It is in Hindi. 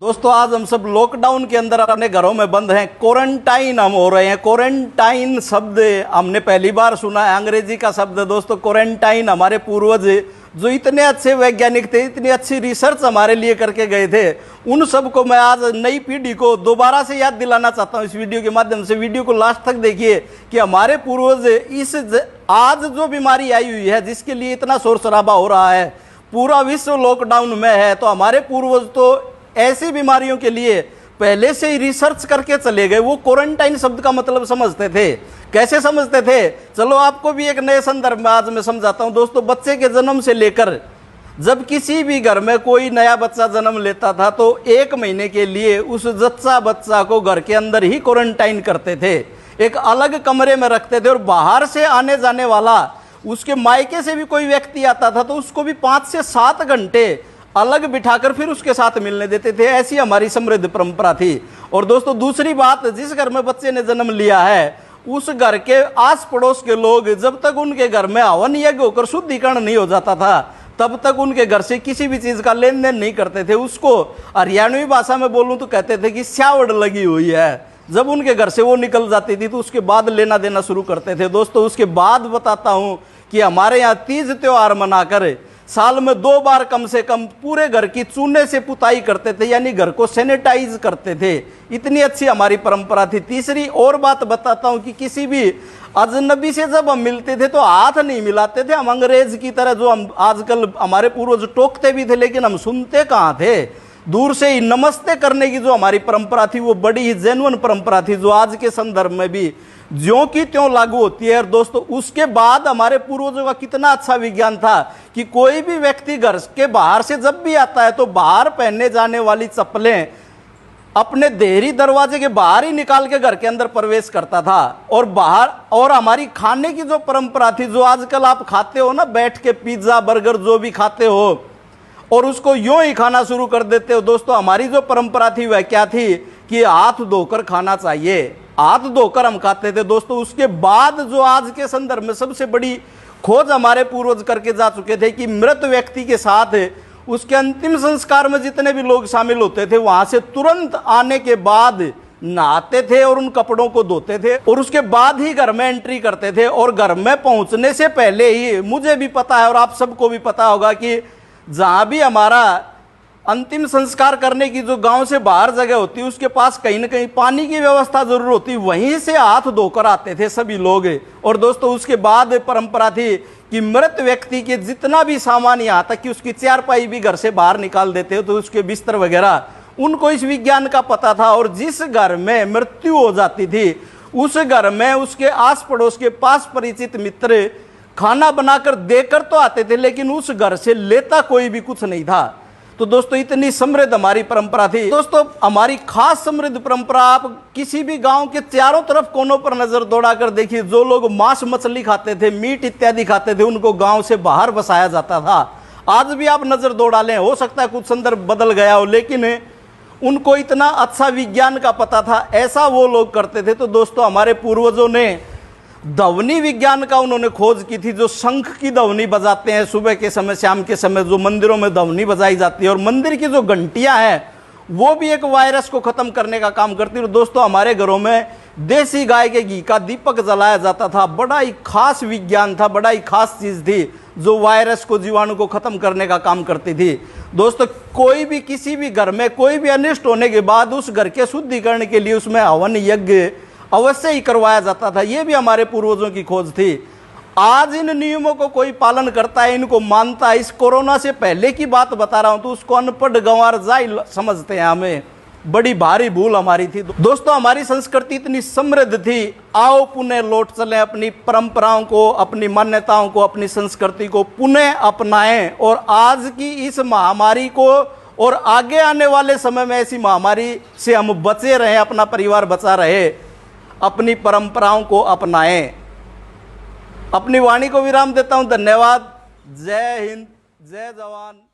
दोस्तों आज हम सब लॉकडाउन के अंदर अपने घरों में बंद हैं। क्वारंटाइन हम हो रहे हैं। क्वारंटाइन शब्द हमने पहली बार सुना है, अंग्रेजी का शब्द है दोस्तों क्वारंटाइन। हमारे पूर्वज जो इतने अच्छे वैज्ञानिक थे, इतनी अच्छी रिसर्च हमारे लिए करके गए थे, उन सब को मैं आज नई पीढ़ी को दोबारा से याद दिलाना चाहता हूं इस वीडियो के माध्यम से। वीडियो को लास्ट तक देखिए कि हमारे पूर्वज इस आज जो बीमारी आई हुई है, जिसके लिए इतना शोर शराबा हो रहा है, पूरा विश्व लॉकडाउन में है, तो हमारे पूर्वज तो ऐसी बीमारियों के लिए पहले से ही रिसर्च करके चले गए। वो क्वारंटाइन शब्द का मतलब समझते थे। कैसे समझते थे, चलो आपको भी एक नए संदर्भ में आज मैं समझाता हूं। दोस्तों बच्चे के जन्म से लेकर जब किसी भी घर में कोई नया बच्चा जन्म लेता था तो 1 महीने के लिए उस जच्चा बच्चा को घर के अंदर ही क्वारंटाइन करते थे, एक अलग कमरे में रखते थे। और बाहर से आने जाने वाला, उसके मायके से भी कोई व्यक्ति आता था तो उसको भी 5 से 7 घंटे अलग बिठाकर फिर उसके साथ मिलने देते थे। ऐसी हमारी समृद्ध परंपरा थी। और दोस्तों दूसरी बात, जिस घर में बच्चे ने जन्म लिया है उस घर के आस पड़ोस के लोग जब तक उनके घर में हवन यज्ञ होकर शुद्धिकरण नहीं हो जाता था तब तक उनके घर से किसी भी चीज का लेन देन नहीं करते थे। उसको हरियाणवी भाषा में बोलूं तो कहते थे कि स्यावड़ लगी हुई है। जब उनके घर से वो निकल जाती थी तो उसके बाद लेना देना शुरू करते थे। दोस्तों उसके बाद बताता हूं कि हमारे यहाँ तीज त्योहार मनाकर साल में 2 बार कम से कम पूरे घर की चूने से पुताई करते थे, यानी घर को सैनिटाइज करते थे। इतनी अच्छी हमारी परंपरा थी। तीसरी और बात बताता हूं कि किसी भी अजनबी से जब हम मिलते थे तो हाथ नहीं मिलाते थे। हम अंग्रेज की तरह, जो हम आजकल हमारे पूर्वज टोकते भी थे लेकिन हम सुनते कहाँ थे, दूर से ही नमस्ते करने की जो हमारी परंपरा थी वो बड़ी ही जेन्युइन परंपरा थी, जो आज के संदर्भ में भी ज्यों की त्यों लागू होती है। और दोस्तों उसके बाद हमारे पूर्वजों का कितना अच्छा विज्ञान था कि कोई भी व्यक्ति घर के बाहर से जब भी आता है तो बाहर पहनने जाने वाली चप्पलें अपने देहरी दरवाजे के बाहर ही निकाल के घर के अंदर प्रवेश करता था। और हमारी खाने की जो परंपरा थी, जो आजकल आप खाते हो ना, बैठ के पिज्जा बर्गर जो भी खाते हो और उसको यूं ही खाना शुरू कर देते हो, दोस्तों हमारी जो परंपरा थी वह क्या थी कि हाथ धोकर खाना चाहिए। हाथ धोकर हम खाते थे। दोस्तों उसके बाद जो आज के संदर्भ में सबसे बड़ी खोज हमारे पूर्वज करके जा चुके थे कि मृत व्यक्ति के साथ उसके अंतिम संस्कार में जितने भी लोग शामिल होते थे वहां से तुरंत आने के बाद नहाते थे और उन कपड़ों को धोते थे और उसके बाद ही घर में एंट्री करते थे। और घर में पहुंचने से पहले ही मुझे भी पता है और आप सबको भी पता होगा कि जहां भी हमारा अंतिम संस्कार करने की जो गांव से बाहर जगह होती है उसके पास कहीं ना कहीं पानी की व्यवस्था जरूर होती, वहीं से हाथ धोकर आते थे सभी लोग। और दोस्तों उसके बाद परंपरा थी कि मृत व्यक्ति के जितना भी सामान, यहाँ तक कि उसकी चारपाई भी घर से बाहर निकाल देते हो, तो उसके बिस्तर वगैरह, उनको इस विज्ञान का पता था। और जिस घर में मृत्यु हो जाती थी उस घर में उसके आस पड़ोस के पास परिचित मित्र खाना बनाकर देकर तो आते थे लेकिन उस घर से लेता कोई भी कुछ नहीं था। तो दोस्तों इतनी समृद्ध हमारी परंपरा थी। दोस्तों हमारी खास समृद्ध परंपरा, आप किसी भी गांव के चारों तरफ कोनों पर नजर दौड़ा कर देखिए, जो लोग मांस मछली खाते थे, मीट इत्यादि खाते थे, उनको गांव से बाहर बसाया जाता था। आज भी आप नजर दौड़ा लें, हो सकता है कुछ संदर्भ बदल गया हो, लेकिन उनको इतना अच्छा विज्ञान का पता था, ऐसा वो लोग करते थे। तो दोस्तों हमारे पूर्वजों ने ध्वनि विज्ञान का उन्होंने खोज की थी। जो शंख की ध्वनि बजाते हैं सुबह के समय, शाम के समय जो मंदिरों में ध्वनि बजाई जाती है, और मंदिर की जो घंटियां हैं वो भी एक वायरस को खत्म करने का काम करती है। और दोस्तों हमारे घरों में देसी गाय के घी का दीपक जलाया जाता था। बड़ा ही खास विज्ञान था, बड़ा ही खास चीज थी जो वायरस को, जीवाणु को खत्म करने का काम करती थी। दोस्तों कोई भी किसी भी घर में कोई भी अनिष्ट होने के बाद उस घर के शुद्धिकरण के लिए उसमें हवन यज्ञ अवश्य ही करवाया जाता था। यह भी हमारे पूर्वजों की खोज थी। आज इन नियमों को कोई पालन करता है, इनको मानता है। इस कोरोना से पहले की बात बता रहा हूं तो उसको अनपढ़ गंवार जाहिल समझते हैं। हमें बड़ी भारी भूल हमारी थी। दोस्तों हमारी संस्कृति इतनी समृद्ध थी, आओ पुनः लौट चलें, अपनी परंपराओं को, अपनी मान्यताओं को, अपनी संस्कृति को पुनः अपनाएं और आज की इस महामारी को और आगे आने वाले समय में ऐसी महामारी से हम बचे रहें, अपना परिवार बचा रहे, अपनी परंपराओं को अपनाएं। अपनी वाणी को विराम देता हूं। धन्यवाद। जय हिंद, जय जवान।